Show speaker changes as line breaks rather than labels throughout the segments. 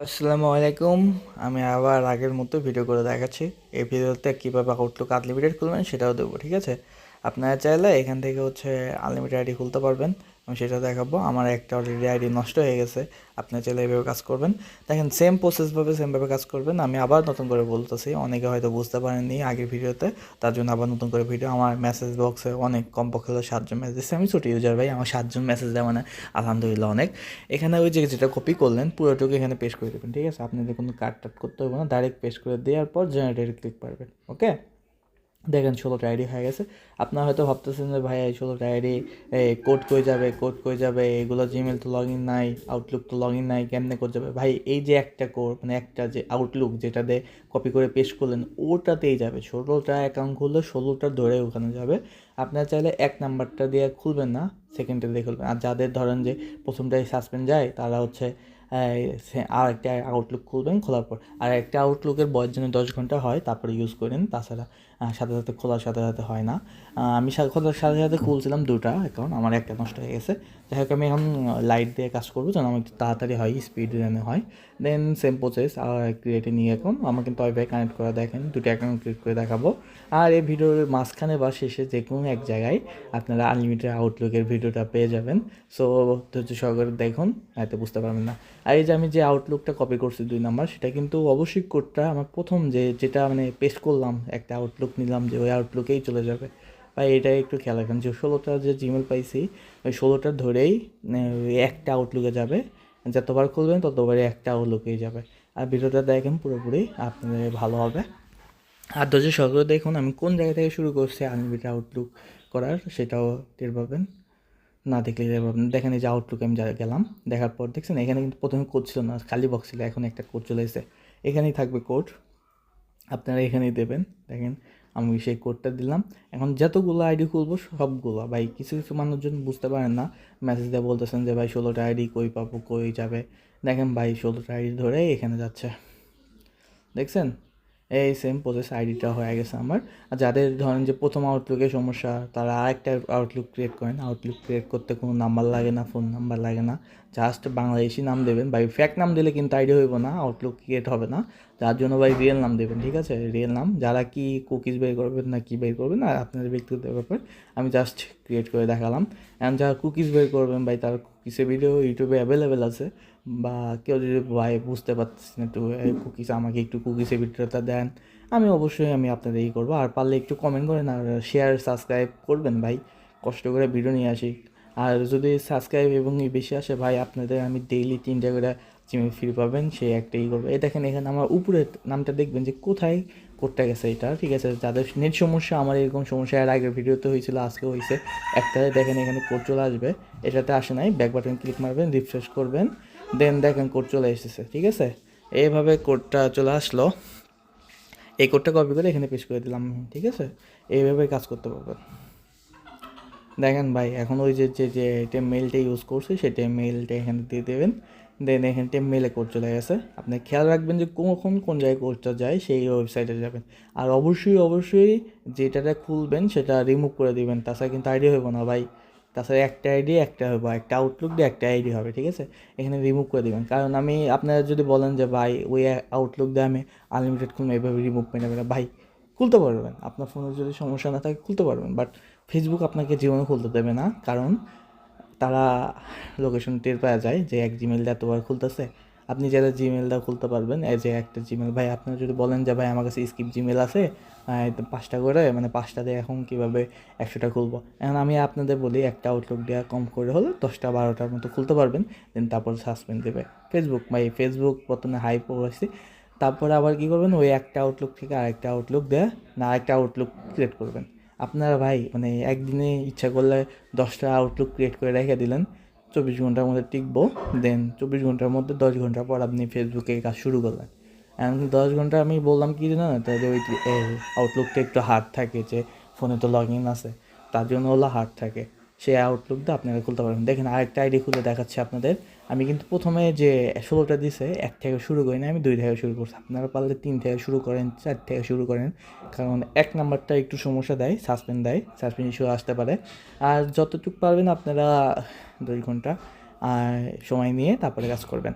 আসসালামু আলাইকুম। আমি আবার আগের মতো ভিডিও করে দেখাচ্ছি। এই ভিডিওতে কীভাবে আউটলুক আনলিমিটেড খুলবেন সেটাও দেবো, ঠিক আছে? আপনারা চাইলে এখান থেকে আনলিমিটেড আইডি খুলতে পারবেন। আমি সেটা দেখাবো। আমার একটা অলরেডি আইডি নষ্ট হয়ে গেছে। আপনারা চাইলে এইভাবে কাজ করবেন। দেখেন সেমভাবে কাজ করবেন। আমি আবার নতুন করে বলতেছি, অনেকে হয়তো বুঝতে পারেননি আগের ভিডিওতে, তার জন্য আবার নতুন করে ভিডিও। আমার মেসেজ বক্সে অনেক কমপক্ষে হলো 7 জন মেসেজ দিচ্ছে। আমি ছোটো ইউজার ভাই, আমার 7 জন মেসেজ দেওয়া মানে আলহামদুলিল্লাহ অনেক। এখানে ওই যে যেটা কপি করলেন পুরোটুকু এখানে পেস্ট করে দেবেন, ঠিক আছে? আপনাদের কোনো কাট টাট করতে হবে না, ডাইরেক্ট পেস্ট করে দেওয়ার পর জেনারেটরে ক্লিক করবেন। ওকে, দেখেন 16টা আইডি হয়ে গেছে। আপনারা হয়তো ভাবতেছেন যে ভাই এই 16টা আইডি কোড কই যাবে, এগুলো জিমেল তো লগ ইন নাই, আউটলুক তো লগ ইন নাই, কেমনে কোড যাবে? ভাই এই যে একটা কোড, মানে একটা যে আউটলুক যেটা দিয়ে কপি করে পেস্ট করলেন ওটাতেই যাবে। 16টা অ্যাকাউন্ট খুললে 16টা ধরে ওখানে যাবে। আপনারা চাইলে 1 নাম্বারটা দিয়ে খুলবেন না, সেকেন্ডটা দিয়ে খুলবেন। আর যাদের ধরেন যে প্রথমটাই সাসপেন্ড যায়, তারা আর একটা আউটলুক খুলবেন। খোলার পর আর একটা আউটলুকের বয়স যেন 10 ঘন্টা হয়, তারপরে ইউজ করেন। তাছাড়া সাথে সাথে খোলার সাথে সাথে হয় না। আমি খোলার সাথে সাথে খুলছিলাম 2টা অ্যাকাউন্ট, আমার একটা নষ্ট হয়ে গেছে। যাই হোক, আমি এখন লাইট দিয়ে কাজ করবো যেন আমার একটু তাড়াতাড়ি হয়, স্পিড যেন হয়। দেন সেম প্রসেস ক্রিয়েটে নিয়ে এখন আমার কিন্তু ওয়াইফাই কানেক্ট করা, দেখেন 2টা অ্যাকাউন্ট ক্রিয়েট করে দেখাবো। আর এই ভিডিওর মাঝখানে বা শেষে যে কোনো এক জায়গায় আপনারা আনলিমিটেড আউটলুকের ভিডিওটা পেয়ে যাবেন। সো ধৈর্য সহকারে দেখুন, এতে বুঝতে পারবেন না। আর এই যে আমি যে আউটলুকটা কপি করছি 2 নাম্বার, সেটা কিন্তু অবশ্যই কোডটা আমার প্রথম যেটা মানে পেস্ট করলাম, একটা আউটলুক নিলাম যে ওই আউটলুকেই চলে যাবে। বা এটা একটু খেয়াল রাখবেন যে 16টা যে জিমেল পাইছি, ওই 16টা ধরেই ওই একটা আউটলুকে যাবে। যতবার খুলবেন ততবারই একটা আউটলুকেই যাবে। আর ভিডিওটা দেখেন পুরোপুরি, আপনাদের ভালো হবে। আর ধৈর্য সহকারে দেখুন আমি কোন জায়গা থেকে শুরু করছি আনলিমিটেড আউটলুক করার, সেটাও টের পাবেন। না দেখলে টের পাবেন। দেখেন এই যে আউটলুকে আমি গেলাম, দেখার পর দেখছেন এখানে কিন্তু প্রথমে কোড ছিল না, খালি বক্স ছিল। এখন একটা কোড চলে এসেছে, এখানেই থাকবে কোড, আপনারা এখানেই দেবেন। দেখেন আমি সেই কোডটা দিলাম। এখন যতগুলো আইডি খুলবো সবগুলো, ভাই কিছু কিছু মানুষজন বুঝতে পারেন না, মেসেজ দিয়ে বলতেছেন যে ভাই 16টা আইডি কই পাবো, কই যাবে? দেখেন ভাই 16টা আইডি ধরে এখানে যাচ্ছে, দেখছেন? এই সেম প্রসেস আইডিটা হয়ে গেছে আমার। আর যাদের ধরেন যে প্রথম আউটলুকের সমস্যা, তারা আরেকটা আউটলুক ক্রিয়েট করেন। আউটলুক ক্রিয়েট করতে কোনো নাম্বার লাগে না, ফোন নাম্বার লাগে না, জাস্ট বাংলাদেশি নাম দেবেন। ভাই ফেক নাম দিলে কিন্তু আইডি হইব না, আউটলুক ক্রিয়েট হবে না। যার জন্য ভাই রিয়েল নাম দেবেন, ঠিক আছে? রিয়েল নাম। যারা কি কুকিজ বের করবেন না কি বের করবেন, আর আপনাদের ব্যক্তিগত ব্যাপার, আমি জাস্ট ক্রিয়েট করে দেখালাম। এখন যারা কুকিজ বের করবেন ভাই, তার কুকিজের ভিডিও ইউটিউবে অ্যাভেলেবেল আছে। বা কেউ যদি ভাই বুঝতে পারতেছেন একটু কুকিজ, আমাকে একটু কুকিজের ভিডিওটা দেন, আমি আপনাদের করবো। আর পারলে একটু কমেন্ট করেন আর শেয়ার সাবস্ক্রাইব করবেন ভাই, কষ্ট করে ভিডিও নিয়ে আসি। আর যদি সাবস্ক্রাইব এবং বেশি আসে ভাই, আপনাদের আমি ডেইলি 3টা করে জিমেল ফ্রি পাবেন, সেই একটাই করবো। এই দেখেন এখানে আমার উপরে নামটা দেখবেন যে কোথায় কোডটা গেছে, এটা ঠিক আছে? যাদের নেট সমস্যা, আমার এরকম সমস্যা এর আগের ভিডিওতে হয়েছিল, আজকে হয়েছে একটা। দেখেন এখানে কোড চলে আসবে, এটাতে আসে নাই, ব্যাক বাটন ক্লিক মারবেন, রিফ্রেশ করবেন, দেন দেখেন কোড চলে এসেছে, ঠিক আছে? এইভাবে কোডটা চলে আসলো। এই কোডটা কপি করে এখানে পেস্ট করে দিলাম, ঠিক আছে? এইভাবে কাজ করতে পারবেন। দেখেন ভাই এখন ওই যে যে যে মেলটা ইউজ করছি, সেটা মেলটা এখানে দিয়ে দেবেন। দেন এখানে মেলে কোড চলে গেছে। আপনি খেয়াল রাখবেন যে কখন কোন জায়গায় কোডটা যায়, সেই ওয়েবসাইটে যাবেন। আর অবশ্যই যেটাটা খুলবেন সেটা রিমুভ করে দিবেন, তাছাড়া কিন্তু আইডি হইব না ভাই। তাছাড়া একটা আইডি একটা হবে, একটা আউটলুক দিয়ে একটা আইডি হবে, ঠিক আছে? এখানে রিমুভ করে দিবেন। কারণ আমি আপনারা যদি বলেন যে ভাই ওই আউটলুক দিয়ে আমি আনলিমিটেড খুলবো, এভাবে রিমুভ করে নেবেন, ভাই খুলতে পারবেন, আপনার ফোনে যদি সমস্যা না থাকে খুলতে পারবেন। বাট ফেসবুক আপনাকে জীবনে খুলতে দেবে না, কারণ তারা লোকেশন টের পাওয়া যায় যে এক জিমেলটা এতবার খুলতেছে। আপনি যারা জিমেলটা খুলতে পারবেন, এই যে একটা জিমেল, ভাই আপনারা যদি বলেন যে ভাই আমার কাছে স্কিপ জিমেল আছে 5টা করে, মানে 5টা দিয়ে এখন কীভাবে 100টা খুলবো? এখন আমি আপনাদের বলি, একটা আউটলুক দেওয়া কম করে হলে 10টা 12টার মতো খুলতে পারবেন। দেন তারপর সাসপেন্ড দেবে ফেসবুক। ভাই ফেসবুক প্রথমে হাই পড়েছি, তারপরে আবার কী করবেন, ওই একটা আউটলুক থেকে আরেকটা আউটলুক দেয় না, আরেকটা আউটলুক ক্রিয়েট করবেন। আপনারা ভাই মানে একদিনে ইচ্ছা করলে 10টা আউটলুক ক্রিয়েট করে রেখে দিলেন, 24 ঘন্টার মধ্যে টিকবো। দেন 24 ঘন্টার মধ্যে 10 ঘন্টা পর আপনি ফেসবুকে কাজ শুরু করলেন। এখন 10 ঘন্টা আমি বললাম কি না, তাহলে ওই আউটলুকটা একটু হার্ড থাকে, যে ফোনে তো লগ ইন আছে, তার জন্য হলো হার্ড থাকে। সেই আউটলুক দিয়ে আপনারা খুলতে পারবেন। দেখেন আরেকটা আইডি খুলে দেখাচ্ছি আপনাদের। আমি কিন্তু প্রথমে যে 16টা দিছে 1 থেকে শুরু করি না, আমি 2 থেকে শুরু করছি। আপনারা পারলে 3 থেকে শুরু করেন, 4 থেকে শুরু করেন, কারণ 1 নাম্বারটা একটু সমস্যা দেয়, সাসপেন্ড ইস্যু আসতে পারে। আর যতটুকু পারবেন আপনারা 2 ঘন্টা সময় নিয়ে তারপরে কাজ করবেন।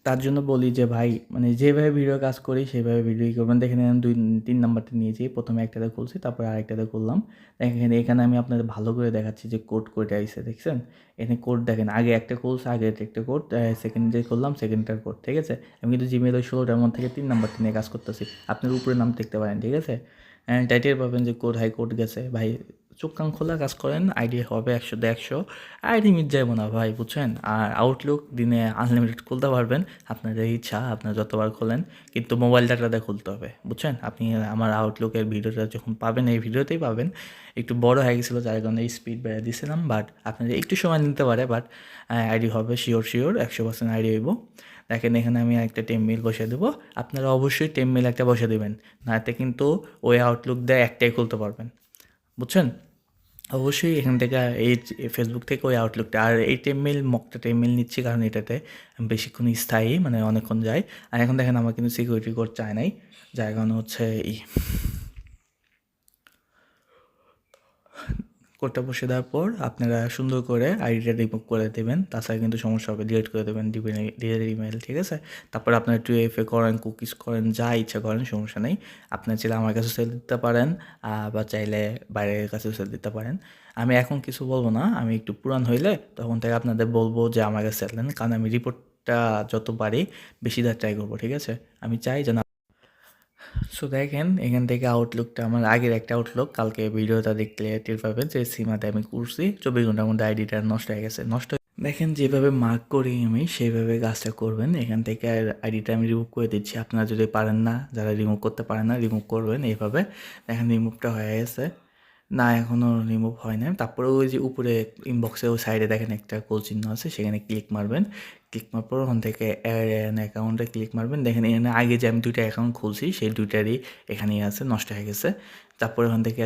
তার জন্য বলি যে ভাই মানে যেভাবে ভিডিও কাজ করি সেভাবে ভিডিও করবেন। দেখেন আমি 2-3 নাম্বারটা নিয়েছি, প্রথমে একটাতে খুলছি, তারপরে আরেকটাতে খুললাম। দেখেন এখানে আমি আপনাদের ভালো করে দেখাচ্ছি যে কোড কয়টা আইছে, দেখছেন? এখানে কোড দেখেন, আগে একটা খুলছে, আগে একটা কোড, সেকেন্ড যে করলাম সেকেন্ডটার কোড, ঠিক আছে? আমি কিন্তু জিমেল ওই 16টার মধ্যে থেকে 3 নাম্বারটা নিয়ে কাজ করতেছি। আপনার উপরে নাম দেখতে পারেন, ঠিক আছে? টাইটেল পাবেন যে কোড হাই কোড গেছে ভাই। চোখ কান খোলা কাজ করেন, আইডি হবে 100-100, আইডি মিট যাইব না ভাই, বুঝছেন? আর আউটলুক দিনে আনলিমিটেড খুলতে পারবেন, আপনাদের ইচ্ছা, আপনার যতবার খোলেন, কিন্তু মোবাইল ডাটাতে খুলতে হবে, বুঝছেন? আপনি আমার আউটলুকের ভিডিওটা যখন পাবেন, এই ভিডিওতেই পাবেন। একটু বড় হয়ে গেছিলো যার কারণে স্পিড বেড়ে দিয়েছিলাম, বাট আপনাদের একটু সময় নিতে পারে, বাট আইডি হবে শিওর 100% আইডি হইব। দেখেন এখানে আমি একটা টেমমেল বসে দেবো, আপনারা অবশ্যই টেমমেল একটা বসে দেবেন, নাতে কিন্তু ওই আউটলুক দিয়ে একটাই খুলতে পারবেন, বুঝছেন? অবশ্যই এখান থেকে এই ফেসবুক থেকে ওই আউটলুকটা, আর এই টেমমেল মকটা টেমমেল নিচ্ছি কারণ এটাতে বেশিক্ষণ স্থায়ী, মানে অনেকক্ষণ যায়। আর এখন দেখেন আমার কিন্তু সিকিউরিটি কোড চায় নাই, যার কারণে হচ্ছে কোডটা বসে দেওয়ার পর আপনারা সুন্দর করে আইডিটা রিমুভ করে দেবেন, তাছাড়া কিন্তু সমস্যা হবে, ডিলিট করে দেবেন ডিলিট ইমেল, ঠিক আছে? তারপর আপনারা 2FA করেন, কুকিজ করেন, যা ইচ্ছা করেন, সমস্যা নেই। আপনারা চাইলে আমার কাছে সেল দিতে পারেন, বা চাইলে বাইরের কাছে সেল দিতে পারেন। আমি এখন কিছু বলবো না, আমি একটু পুরান হইলে তখন থেকে আপনাদের বলবো যে আমার কাছে সেল দেন, কারণ আমি রিপোর্টটা যত পারি বেশি দেওয়ার ট্রাই করবো, ঠিক আছে? আমি চাই যেন। সো দেখেন এখান থেকে আউটলুকটা আমার আগের একটা আউটলুক, কালকে ভিডিওটা দেখলে টের পাবেন যে সীমাতে আমি করছি 24 ঘন্টার মধ্যে আইডিটা নষ্ট হয়ে গেছে। দেখেন যেভাবে মার্ক করি আমি সেইভাবে কাজটা করবেন। এখান থেকে আইডিটা আমি রিমুভ করে দিচ্ছি, আপনারা যদি পারেন না, যারা রিমুভ করতে পারেন না, রিমুভ করবেন এইভাবে। দেখেন রিমুভটা হয়ে গেছে না, এখনও রিমুভ হয় না। তারপরে ওই যে উপরে ইনবক্সে ওই সাইডে দেখেন একটা গোল চিহ্ন আছে, সেখানে ক্লিক মারবেন। ক্লিক মারার পর ওখান থেকে অ্যাড অ্যান অ্যাকাউন্টে ক্লিক মারবেন। দেখেন এখানে আগে যে আমি 2টা অ্যাকাউন্ট খুলছি সেই 2টারই এখানেই আছে, নষ্ট হয়ে গেছে। তারপরে ওখান থেকে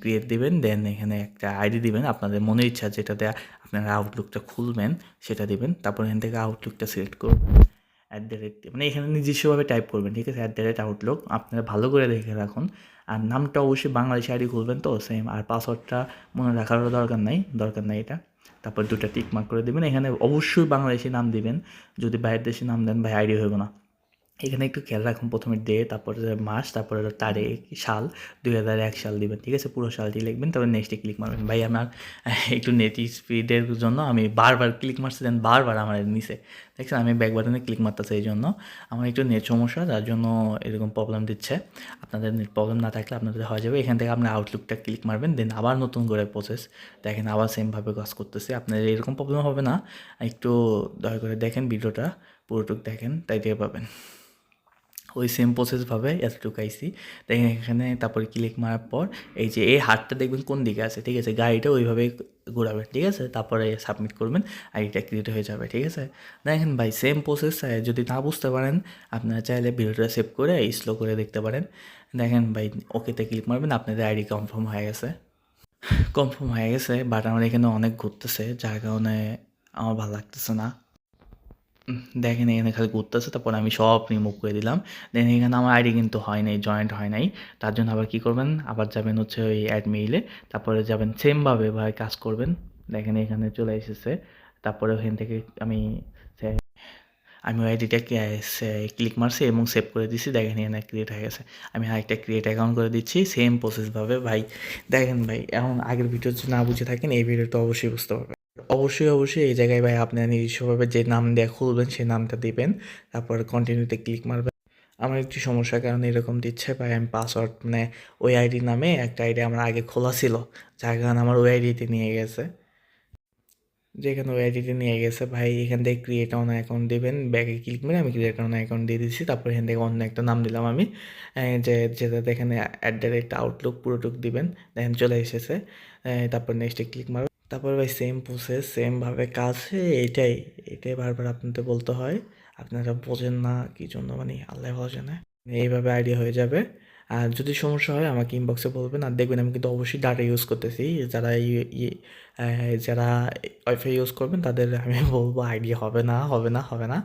ক্রিয়েট দিবেন, দেন এখানে একটা আইডি দিবেন, আপনাদের মনের ইচ্ছা যেটাতে আপনারা আউটলুকটা খুলবেন সেটা দিবেন। তারপর এখান থেকে আউটলুকটা সিলেক্ট করবেন, মানে এখানে নিজস্বভাবে টাইপ করবেন, ঠিক আছে? @আউটলুক আপনারা ভালো করে দেখে রাখুন। আর নামটা অবশ্যই বাংলাদেশি আইডি খুলবেন তো সেম, আর পাসওয়ার্ডটা মনে রাখারও দরকার নাই এটা। তারপর 2টা টিক মার্ক করে দেবেন, এখানে অবশ্যই বাংলাদেশি নাম দিবেন, যদি বাইরের দেশি নাম দেন ভাই আইডি হইব না। এখানে একটু খেয়াল রাখুন, প্রথমে ডে, তারপরে মাস, তারপরে তারিখ, সাল, 2001 সাল দিবেন, ঠিক আছে? পুরো সালটি লিখবেন, তারপর নেক্সটে ক্লিক মারবেন। ভাই আমার একটু নেট স্পিডের জন্য আমি বারবার ক্লিক মারছি, দেন বারবার আমার নিচে দেখছেন আমি ব্যাক বাটনে ক্লিক মারতেছি, এই জন্য আমার একটু নেট সমস্যা, যার জন্য এরকম প্রবলেম দিচ্ছে। আপনাদের নেট প্রবলেম না থাকলে আপনাদের হয়ে যাবে। এখান থেকে আপনার আউটলুকটা ক্লিক মারবেন, দেন আবার নতুন করে প্রসেস, দেখেন আবার সেমভাবে কাজ করতেছে। আপনাদের এরকম প্রবলেম হবে না, একটু দয়া করে দেখেন ভিডিওটা পুরোটুক দেখেন, তাই দিয়ে পাবেন। ওই সেম প্রসেসভাবে এতটুকু আইসি, দেখেন এখানে। তারপরে ক্লিক মারার পর এই যে এই হাতটা দেখবেন কোন দিকে আছে, ঠিক আছে? গাড়িটা ওইভাবে ঘোরাবেন, ঠিক আছে? তারপরে সাবমিট করবেন, আইডিটা ক্রিয়েট হয়ে যাবে, ঠিক আছে? দেখেন ভাই সেম প্রসেস, যদি না বুঝতে পারেন আপনারা চাইলে ভিডিওটা সেভ করে স্লো করে দেখতে পারেন। দেখেন ভাই ওকেতে ক্লিক মারবেন, আপনাদের আইডি কনফার্ম হয়ে গেছে, বাট আমার এখানে অনেক ঘুরতেছে, যার কারণে আমার ভালো লাগতেছে না। দেখেন এখানে খালি ঘুরতেছে, তারপর আমি সব রিমুভ করে দিলাম। দেন এখানে আমার আইডি কিন্তু হয় নাই, জয়েন্ট হয় নাই। তার জন্য আবার কী করবেন, আবার যাবেন হচ্ছে ওই অ্যাড মেইলে, তারপরে যাবেন সেমভাবে ভাই কাজ করবেন। দেখেন এখানে চলে এসেছে, তারপরে ওখান থেকে আমি ওই আইডিটা ক্লিক মারছি এবং সেভ করে দিচ্ছি। দেখেন এখানে ক্রিয়েট হয়ে গেছে। আমি আরেকটা ক্রিয়েট অ্যাকাউন্ট করে দিচ্ছি সেম প্রসেসভাবে ভাই। দেখেন ভাই এখন আগের ভিডিও যদি না বুঝে থাকেন এই ভিডিওটা অবশ্যই বুঝতে পারবেন। অবশ্যই এই জায়গায় ভাই আপনারা নিজস্বভাবে যে নাম দিয়ে খুলবেন সেই নামটা দিবেন, তারপর কন্টিনিউতে ক্লিক মারবেন। আমার একটু সমস্যার কারণে এরকম দিচ্ছে ভাই, আমি পাসওয়ার্ড মানে ওই আইডি নামে একটা আইডি আমার আগে খোলা ছিল, যার কারণে আমার ওই আইডিতে নিয়ে গেছে, যেখানে ওই আইডিতে নিয়ে গেছে ভাই। এখান থেকে ক্রিয়েট অন অ্যাকাউন্ট দেবেন, ব্যাগে ক্লিক করে আমি ক্রিয়েট অন অ্যাকাউন্ট দিয়ে দিচ্ছি। তারপর এখান থেকে অন্য একটা নাম দিলাম আমি, যেটাতে এখানে @আউটলুক পুরোটুক দিবেন। দেখেন চলে এসেছে। তারপর নেক্সটে ক্লিক মারবেন, তারপর ভাই সেম প্রসেস সেমভাবে কাজ। এটাই বারবার আপনাদের বলতে হয়, আপনারা বোঝেন না কী জন্য, মানে আল্লাহ ভালো জানে। এইভাবে আইডিয়া হয়ে যাবে। আর যদি সমস্যা হয় আমাকে ইনবক্সে বলবেন। আর দেখবেন আমি কিন্তু অবশ্যই ডাটা ইউজ করতেছি, যারা যারা ওয়াইফাই ইউজ করবেন তাদের আমি বলবো আইডিয়া হবে না।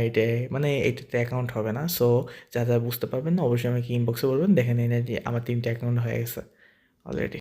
এটা মানে এটাতে অ্যাকাউন্ট হবে না। সো যারা বুঝতে পারবেন না অবশ্যই আমাকে ইনবক্সে বলবেন। দেখেন এনে আমার 3টা অ্যাকাউন্ট হয়ে গেছে অলরেডি।